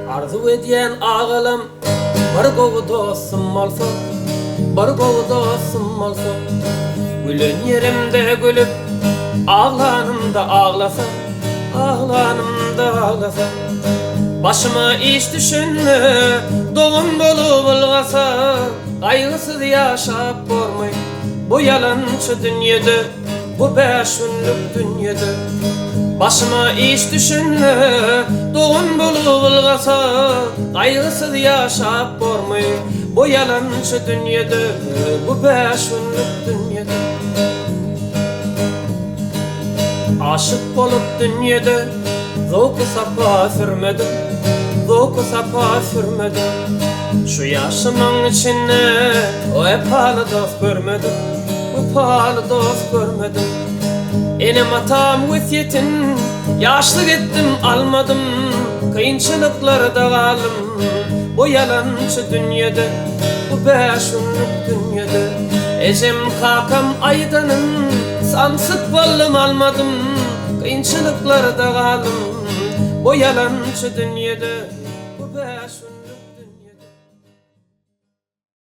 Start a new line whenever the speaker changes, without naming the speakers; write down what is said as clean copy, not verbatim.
Arzu ediyen ağalam bir gowy dostum bolsa, bir gowy dostum bolsa, gülen yerimde gülüp ağlanımda ağlasa, ağlanımda ağlasa, başıma iş düşünme doğum bolup bulgasa, kaygısız yaşap bormay bu yalançı dünyada, bu beş günlük dünyada. Başıma iş düşünme doğum bolup bulgasa, kaygısız yaşap bormay bu yalançı dünyada, bu beş günlük dünyada. Aşık bolup dünyada zevku safa sürmedim, zevku safa sürmedim. Şu yaşımın içine o epalı dost görmedim, epalı dost görmedim. Enem atam vesiyetin yaşlı gittim almadım, kıyınçılıklarda kaldım bu yalançı dünyada, bu beş günlük dünyada. Ecem kakam aydanım sansıt bollum almadım, kıyınçılıklarda kaldım bu yalançı dünyada, bu beş